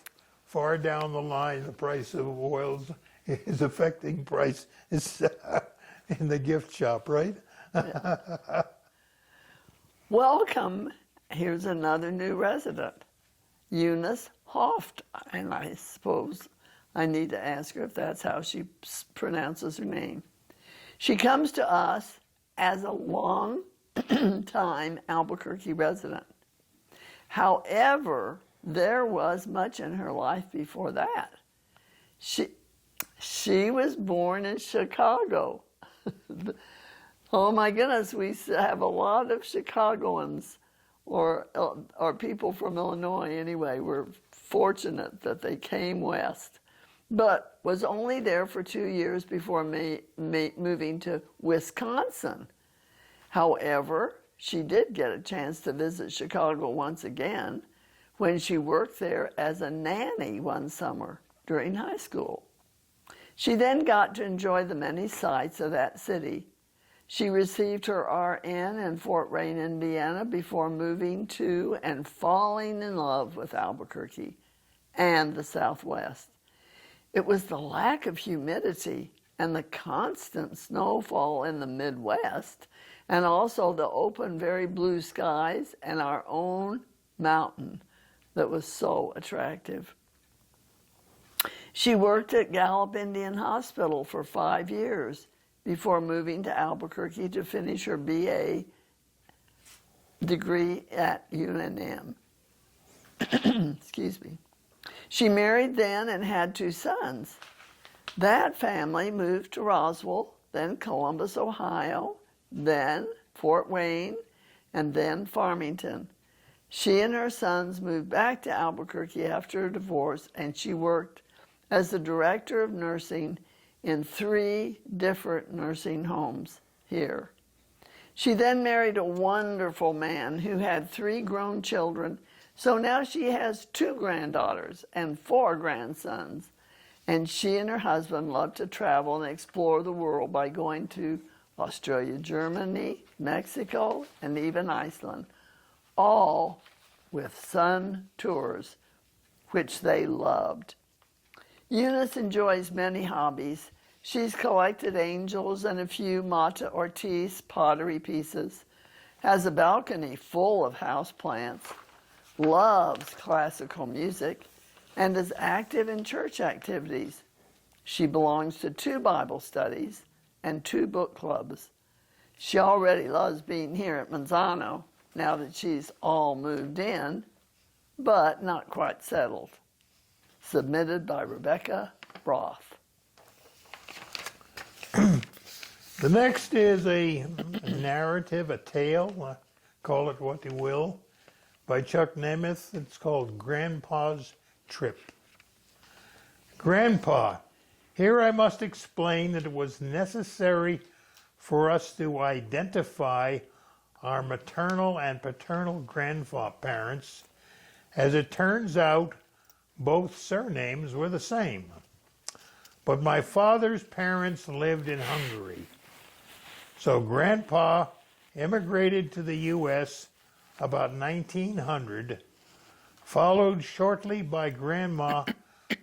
far down the line the price of oils is affecting price in the gift shop, right? Yeah. Welcome. Here's another new resident, Eunice Hoft, and I suppose I need to ask her if that's how she pronounces her name. She comes to us as a long-time Albuquerque resident. However, there was much in her life before that. She was born in Chicago. Oh my goodness, we have a lot of Chicagoans or people from Illinois anyway. We're fortunate that they came west, but was only there for 2 years before moving to Wisconsin. However, she did get a chance to visit Chicago once again when she worked there as a nanny one summer during high school. She then got to enjoy the many sights of that city. She received her RN in Fort Wayne, Indiana, before moving to and falling in love with Albuquerque and the Southwest. It was the lack of humidity and the constant snowfall in the Midwest, and also the open, very blue skies and our own mountain that was so attractive. She worked at Gallup Indian Hospital for 5 years before moving to Albuquerque to finish her BA degree at UNM. Excuse me. She married then and had 2 sons. That family moved to Roswell, then Columbus, Ohio, then Fort Wayne, and then Farmington. She and her sons moved back to Albuquerque after a divorce, and she worked as the director of nursing in 3 different nursing homes here. She then married a wonderful man who had 3 grown children, so now she has 2 granddaughters and 4 grandsons. And she and her husband love to travel and explore the world by going to Australia, Germany, Mexico, and even Iceland, all with Sun Tours, which they loved. Eunice enjoys many hobbies. She's collected angels and a few Mata Ortiz pottery pieces, has a balcony full of houseplants, loves classical music, and is active in church activities. She belongs to 2 Bible studies and 2 book clubs. She already loves being here at Manzano now that she's all moved in, but not quite settled. Submitted by Rebecca Roth. The next is a narrative, a tale, call it what you will, by Chuck Nemeth. It's called Grandpa's Trip. Grandpa, here I must explain that it was necessary for us to identify our maternal and paternal grandparents. As it turns out, both surnames were the same. But my father's parents lived in Hungary. So Grandpa immigrated to the U.S. about 1900, followed shortly by Grandma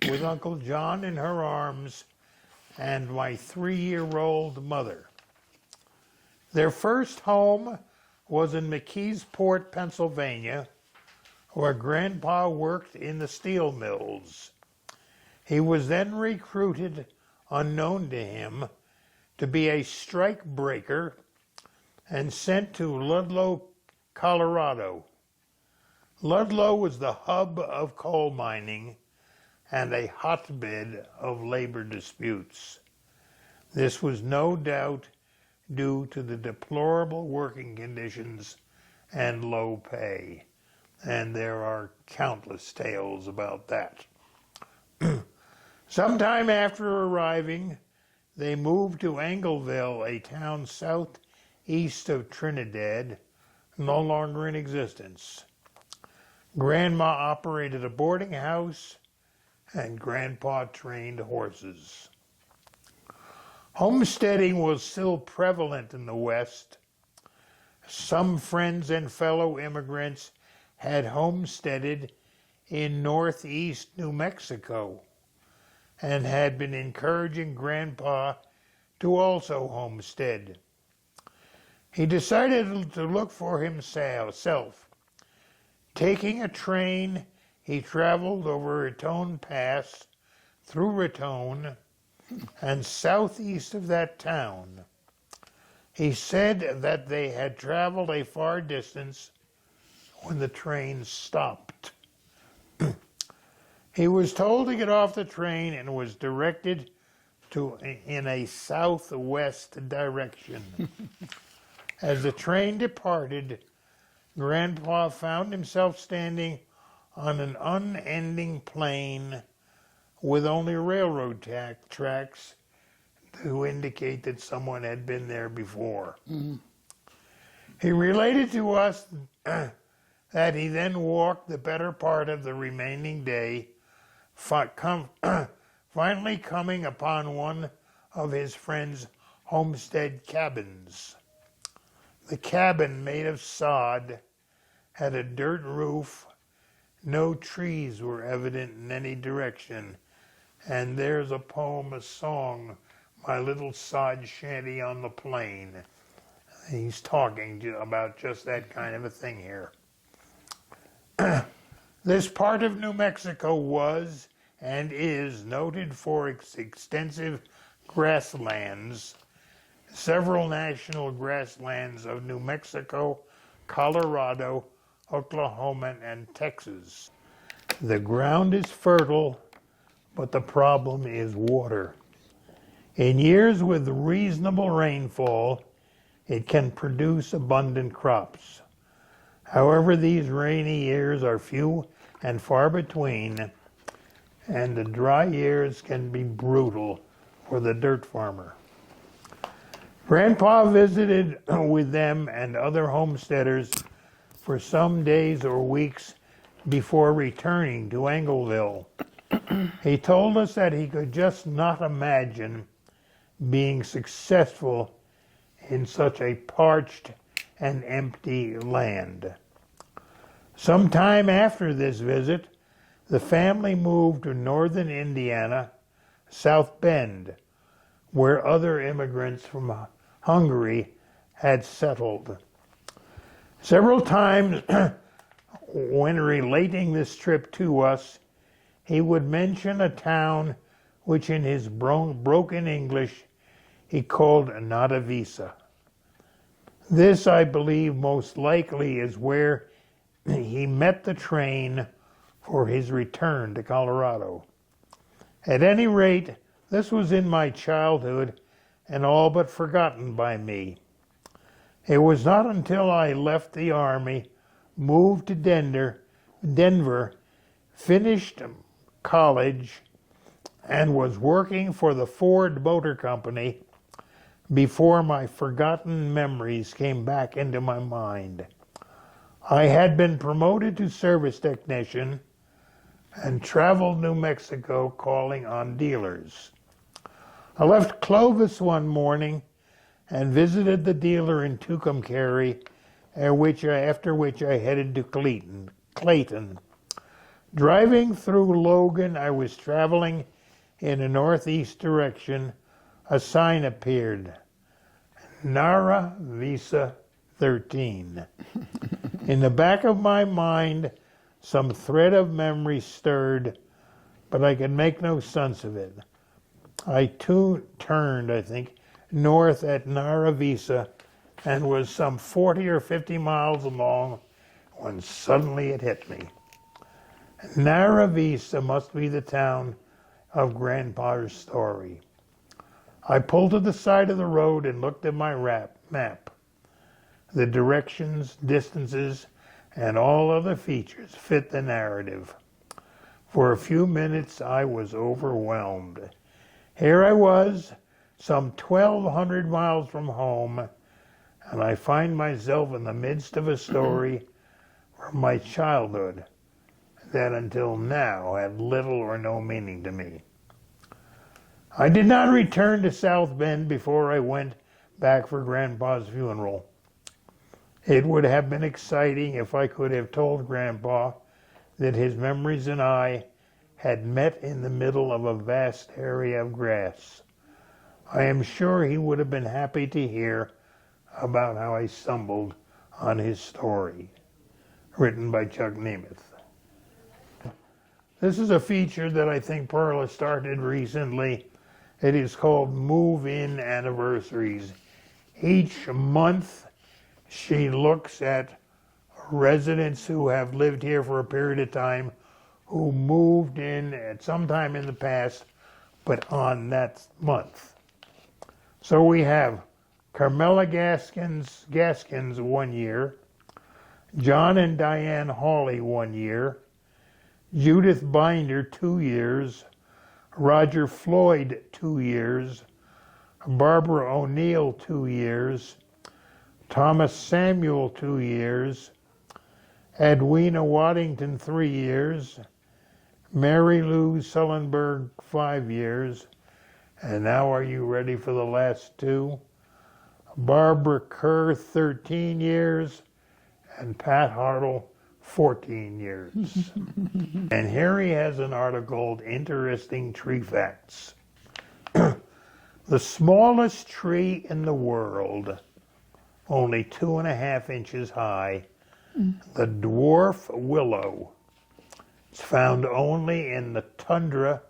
with Uncle John in her arms and my 3-year-old mother. Their first home was in McKeesport, Pennsylvania, where Grandpa worked in the steel mills. He was then recruited, unknown to him, to be a strike breaker and sent to Ludlow, Colorado. Ludlow was the hub of coal mining and a hotbed of labor disputes. This was no doubt due to the deplorable working conditions and low pay, and there are countless tales about that. Sometime after arriving, they moved to Angleville, a town southeast of Trinidad, no longer in existence. Grandma operated a boarding house, and Grandpa trained horses. Homesteading was still prevalent in the West. Some friends and fellow immigrants had homesteaded in northeast New Mexico and had been encouraging Grandpa to also homestead. He decided to look for himself. Taking a train, he traveled over Raton Pass, through Raton, and southeast of that town. He said that they had traveled a far distance when the train stopped. He was told to get off the train and was directed in a southwest direction. As the train departed, Grandpa found himself standing on an unending plain with only railroad tracks to indicate that someone had been there before. Mm-hmm. He related to us that he then walked the better part of the remaining day, finally coming upon one of his friend's homestead cabins. The cabin, made of sod, had a dirt roof. No trees were evident in any direction. And there's a poem, a song, My Little Sod Shanty on the Plain. He's talking about just that kind of a thing here. This part of New Mexico was and is noted for its extensive grasslands several national grasslands of New Mexico, Colorado, Oklahoma, and Texas. The ground is fertile, but the problem is water. In years with reasonable rainfall, it can produce abundant crops. However, these rainy years are few and far between, and the dry years can be brutal for the dirt farmer. Grandpa visited with them and other homesteaders for some days or weeks before returning to Angleville. He told us that he could just not imagine being successful in such a parched and empty land. Sometime after this visit, the family moved to northern Indiana, South Bend, where other immigrants from Hungary had settled. Several times when relating this trip to us, he would mention a town which in his broken English he called Nadavisa. This, I believe, most likely is where he met the train for his return to Colorado. At any rate, this was in my childhood and all but forgotten by me. It was not until I left the Army, moved to Denver, finished college, and was working for the Ford Motor Company before my forgotten memories came back into my mind. I had been promoted to service technician and traveled New Mexico calling on dealers. I left Clovis one morning and visited the dealer in Tucumcari, after which I headed to Clayton. Driving through Logan, I was traveling in a northeast direction. A sign appeared, Nara Visa 13. In the back of my mind, some thread of memory stirred, but I could make no sense of it. I turned, north at Nara Visa and was some 40 or 50 miles along when suddenly it hit me. Nara Vista must be the town of Grandpa's story. I pulled to the side of the road and looked at my map. The directions, distances, and all other features fit the narrative. For a few minutes I was overwhelmed. Here I was, some 1,200 miles from home, and I find myself in the midst of a story from my childhood that until now had little or no meaning to me. I did not return to South Bend before I went back for Grandpa's funeral. It would have been exciting if I could have told Grandpa that his memories and I had met in the middle of a vast area of grass. I am sure he would have been happy to hear about how I stumbled on his story. Written by Chuck Nemeth. This is a feature that I think Perla started recently. It is called Move-In Anniversaries. Each month she looks at residents who have lived here for a period of time, who moved in at some time in the past, but on that month. So we have Carmela Gaskins 1 year, John and Diane Hawley 1 year, Judith Binder 2 years, Roger Floyd 2 years, Barbara O'Neill 2 years, Thomas Samuel 2 years, Edwina Waddington 3 years, Mary Lou Sullenberg 5 years, and now are you ready for the last two? Barbara Kerr 13 years, and Pat Hartle 14 years. And here he has an article called Interesting Tree Facts. The smallest tree in the world, only 2.5 inches high, the dwarf willow. It's found only in the tundra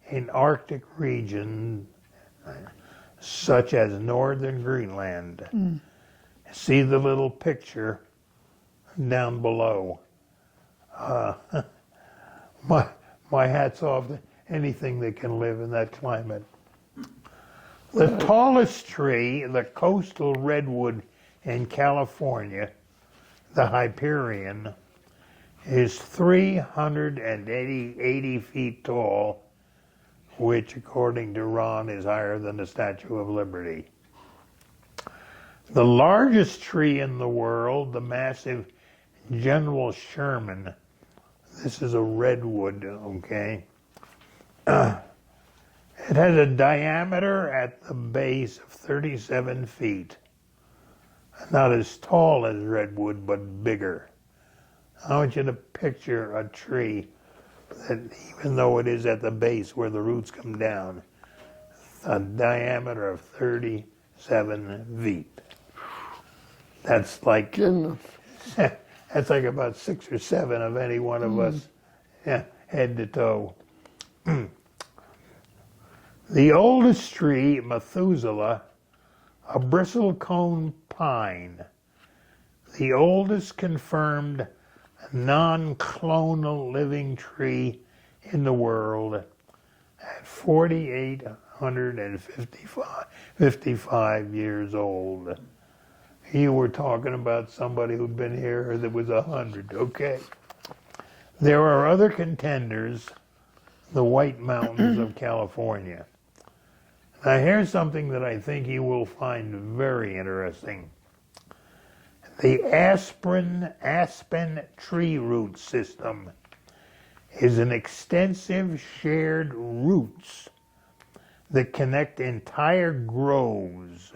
in Arctic region. such as northern Greenland. See the little picture down below. My hat's off to anything that can live in that climate. The tallest tree, the coastal redwood in California, the Hyperion, is 380 feet tall, which, according to Ron, is higher than the Statue of Liberty. The largest tree in the world, the massive General Sherman, this is a redwood, okay? It has a diameter at the base of 37 feet. Not as tall as redwood, but bigger. I want you to picture a tree that, even though it is at the base where the roots come down, a diameter of 37 feet. That's like that's like about 6 or 7 of any one of us, head to toe. The oldest tree, Methuselah, a bristlecone pine, the oldest confirmed non-clonal living tree in the world, at 4,855 years old. You were talking about somebody who'd been here that was 100, okay. There are other contenders, the White Mountains of California. Now here's something that I think you will find very interesting. The aspen tree root system is an extensive shared roots that connect entire groves.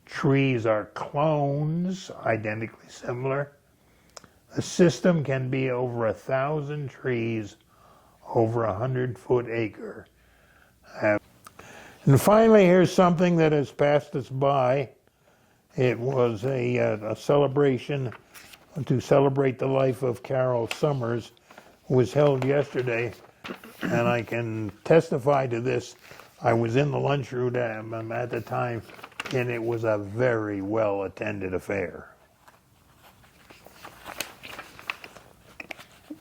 Trees are clones, identically similar. The system can be over 1,000 trees over 100-foot acre. And finally, here's something that has passed us by. It was a celebration to celebrate the life of Carol Summers, was held yesterday, and I can testify to this. I was in the lunchroom at the time, and it was a very well-attended affair.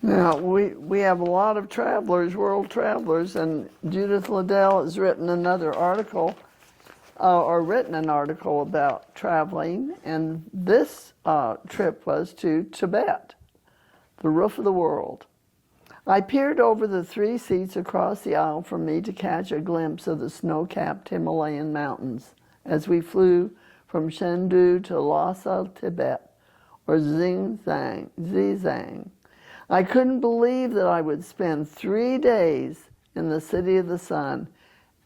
Now, we have a lot of travelers, world travelers, and Judith Liddell has written another article, written an article about traveling, and this trip was to Tibet, the roof of the world. I peered over the 3 seats across the aisle from me to catch a glimpse of the snow-capped Himalayan mountains as we flew from Chengdu to Lhasa, Tibet, or Xizang. I couldn't believe that I would spend 3 days in the City of the Sun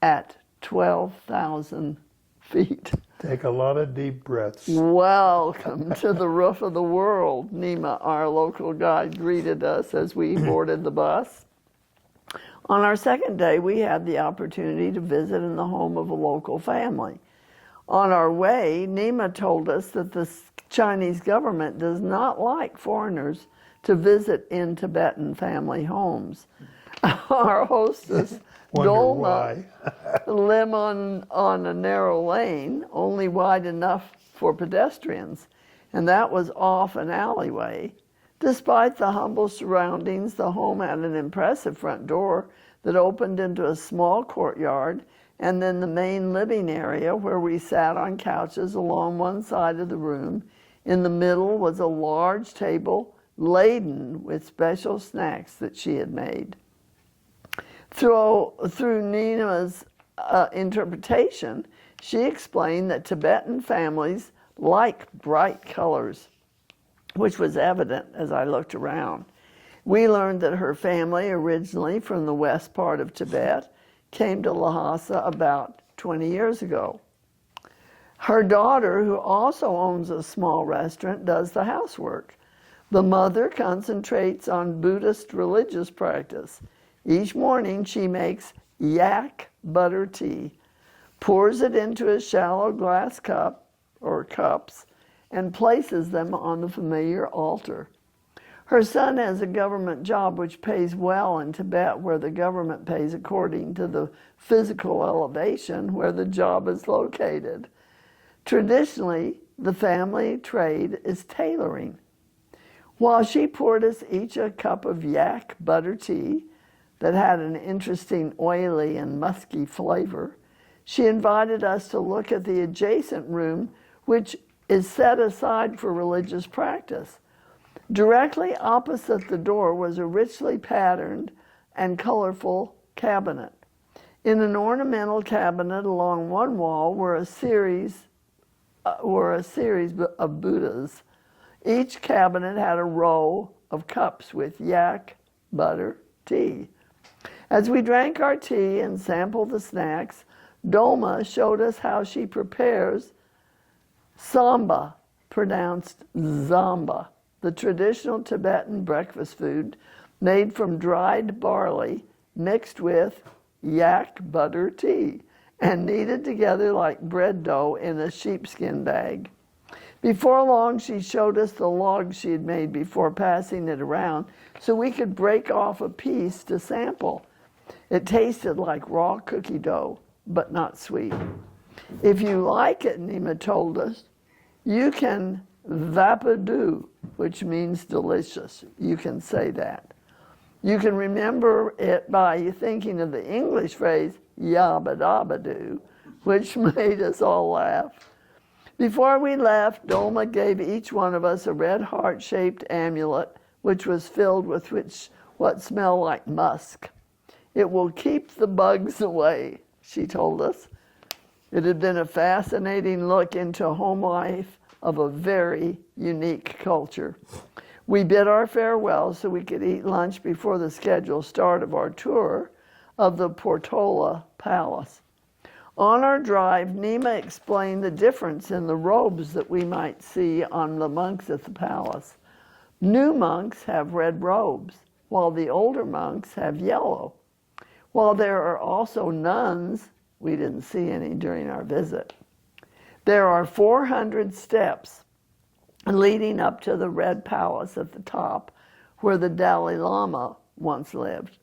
at 12,000 feet. Take a lot of deep breaths. Welcome to the roof of the world, Nima, our local guide, greeted us as we boarded the bus. On our second day, we had the opportunity to visit in the home of a local family. On our way, Nima told us that the Chinese government does not like foreigners to visit in Tibetan family homes. Our hostess, Dolma, lived on a narrow lane, only wide enough for pedestrians, and that was off an alleyway. Despite the humble surroundings, the home had an impressive front door that opened into a small courtyard, and then the main living area where we sat on couches along one side of the room. In the middle was a large table laden with special snacks that she had made. Through Nina's interpretation, she explained that Tibetan families like bright colors, which was evident as I looked around. We learned that her family, originally from the west part of Tibet, came to Lhasa about 20 years ago. Her daughter, who also owns a small restaurant, does the housework. The mother concentrates on Buddhist religious practice. Each morning she makes yak butter tea, pours it into a shallow glass cup or cups, and places them on the familiar altar. Her son has a government job which pays well in Tibet, where the government pays according to the physical elevation where the job is located. Traditionally, the family trade is tailoring. While she poured us each a cup of yak butter tea that had an interesting oily and musky flavor, she invited us to look at the adjacent room, which is set aside for religious practice. Directly opposite the door was a richly patterned and colorful cabinet. In an ornamental cabinet along one wall were a series of Buddhas. Each cabinet had a row of cups with yak butter tea. As we drank our tea and sampled the snacks, Dolma showed us how she prepares samba, pronounced zamba, the traditional Tibetan breakfast food made from dried barley mixed with yak butter tea and kneaded together like bread dough in a sheepskin bag. Before long, she showed us the log she had made before passing it around so we could break off a piece to sample. It tasted like raw cookie dough, but not sweet. If you like it, Nima told us, you can vapadu, which means delicious. You can say that. You can remember it by thinking of the English phrase, yabba-dabba-doo, which made us all laugh. Before we left, Dolma gave each one of us a red heart-shaped amulet, which was filled with what smelled like musk. It will keep the bugs away, she told us. It had been a fascinating look into home life of a very unique culture. We bid our farewell so we could eat lunch before the scheduled start of our tour of the Portola Palace. On our drive, Nima explained the difference in the robes that we might see on the monks at the palace. New monks have red robes, while the older monks have yellow. While there are also nuns, we didn't see any during our visit. There are 400 steps leading up to the Red Palace at the top, where the Dalai Lama once lived,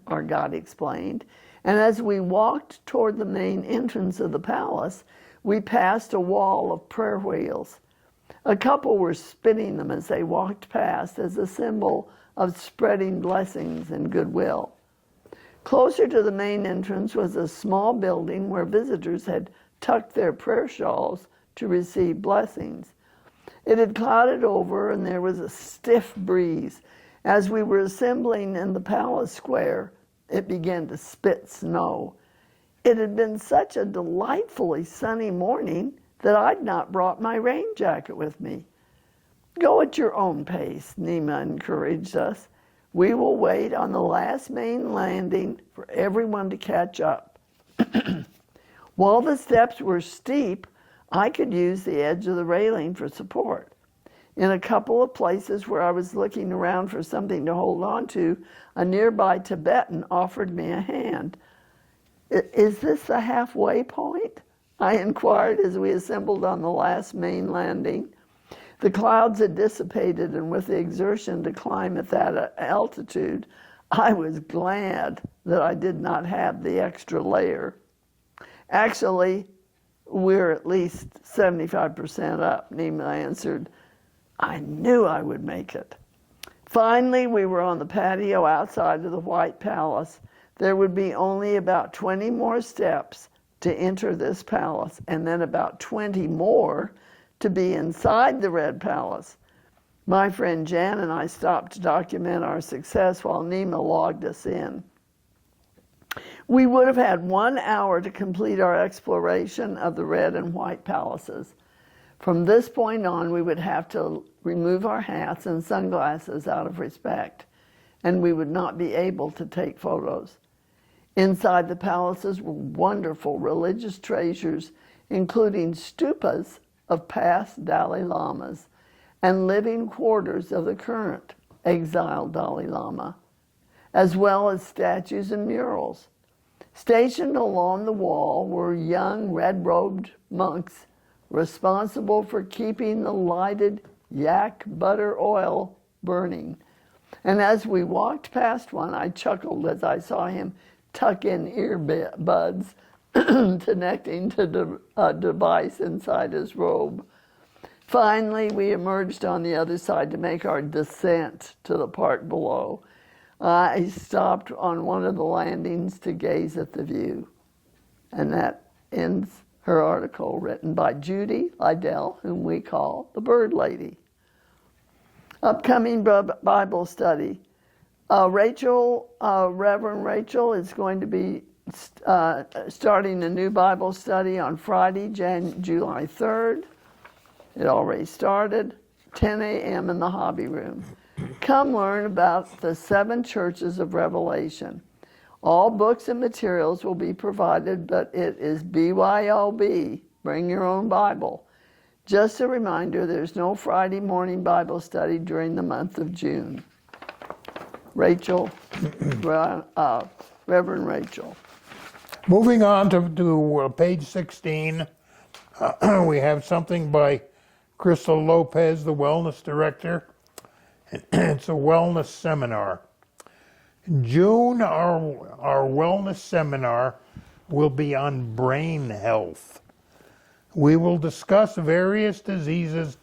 our guide explained. And as we walked toward the main entrance of the palace, we passed a wall of prayer wheels. A couple were spinning them as they walked past as a symbol of spreading blessings and goodwill. Closer to the main entrance was a small building where visitors had tucked their prayer shawls to receive blessings. It had clouded over and there was a stiff breeze. As we were assembling in the palace square, it began to spit snow. It had been such a delightfully sunny morning that I'd not brought my rain jacket with me. Go at your own pace, Nima encouraged us. We will wait on the last main landing for everyone to catch up. While the steps were steep, I could use the edge of the railing for support. In a couple of places where I was looking around for something to hold on to, a nearby Tibetan offered me a hand. Is this the halfway point? I inquired as we assembled on the last main landing. The clouds had dissipated, and with the exertion to climb at that altitude, I was glad that I did not have the extra layer. Actually, we're at least 75% up, Nima answered. I knew I would make it. Finally, we were on the patio outside of the White Palace. There would be only about 20 more steps to enter this palace, and then about 20 more to be inside the Red Palace. My friend Jan and I stopped to document our success while Nima logged us in. We would have had 1 hour to complete our exploration of the Red and White Palaces. From this point on, we would have to remove our hats and sunglasses out of respect, and we would not be able to take photos. Inside the palaces were wonderful religious treasures, including stupas of past Dalai Lamas and living quarters of the current exiled Dalai Lama, as well as statues and murals. Stationed along the wall were young red-robed monks responsible for keeping the lighted yak butter oil burning. And as we walked past one, I chuckled as I saw him tuck in earbuds connecting to a device inside his robe. Finally, we emerged on the other side to make our descent to the park below. I stopped on one of the landings to gaze at the view. And that ends her article, written by Judy Liddell, whom we call the Bird Lady. Upcoming Bible study. Reverend Rachel is going to be starting a new Bible study on Friday, July 3rd. It already started, 10 a.m. in the hobby room. Come learn about the 7 churches of Revelation. All books and materials will be provided, but it is BYOB, bring your own Bible. Just a reminder, there's no Friday morning Bible study during the month of June. Rachel, Reverend Rachel. Moving on to page 16, we have something by Crystal Lopez, the wellness director. It's a wellness seminar. In June, our wellness seminar will be on brain health. We will discuss various diseases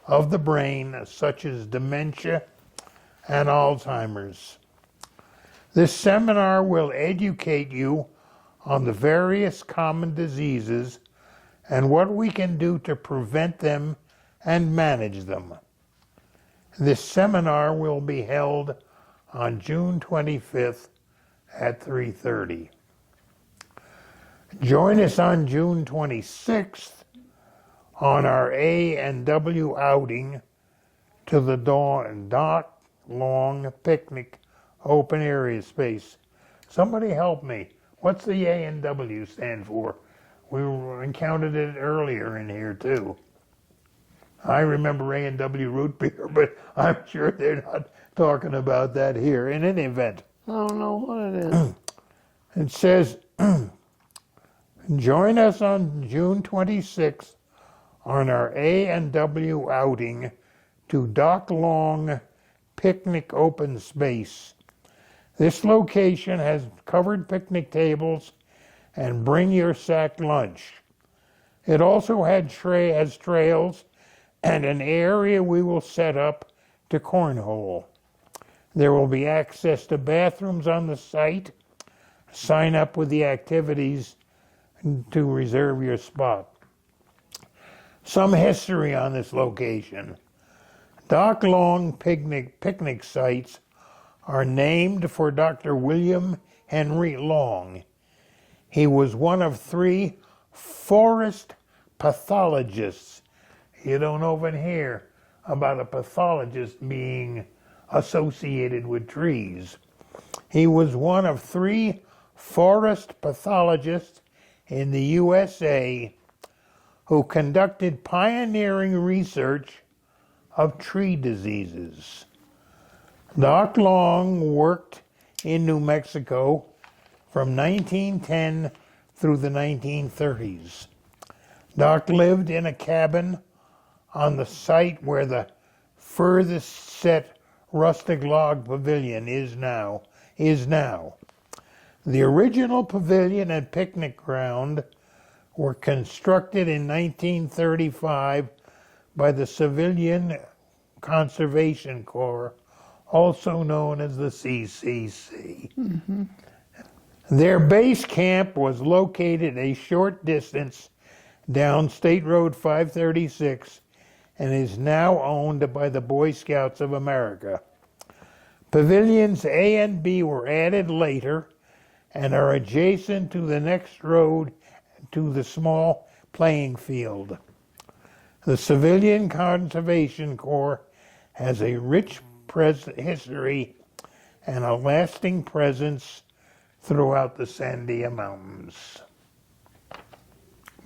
of the brain, such as dementia and Alzheimer's. This seminar will educate you on the various common diseases and what we can do to prevent them and manage them. This seminar will be held on June 25th at 3:30. Join us on June 26th on our A&W outing to the Dock Long Picnic Open Area Space. Somebody help me. What's the A&W stand for? We encountered it earlier in here too. I remember A&W root beer, but I'm sure they're not talking about that here. In any event, I don't know what it is. it says, join us on June 26th on our A&W outing to Dock Long Picnic Open Space. This location has covered picnic tables and bring your sack lunch. It also has trails and an area we will set up to cornhole. There will be access to bathrooms on the site. Sign up with the activities to reserve your spot. Some history on this location. Dock Long picnic sites are named for Dr. William Henry Long. He was one of 3 forest pathologists. You don't often hear about a pathologist being associated with trees. He was one of 3 forest pathologists in the USA who conducted pioneering research of tree diseases. Doc Long worked in New Mexico from 1910 through the 1930s. Doc lived in a cabin on the site where the furthest set rustic log pavilion is now. The original pavilion and picnic ground were constructed in 1935 by the Civilian Conservation Corps, also known as the CCC. Mm-hmm. Their base camp was located a short distance down State Road 536 and is now owned by the Boy Scouts of America. Pavilions A and B were added later and are adjacent to the next road to the small playing field. The Civilian Conservation Corps has a rich history and a lasting presence throughout the Sandia Mountains.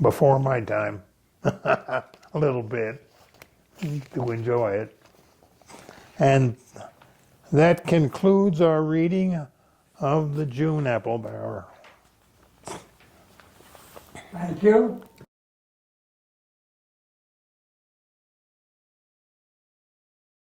Before my time, a little bit, to enjoy it. And that concludes our reading of the June Apple Bower. Thank you.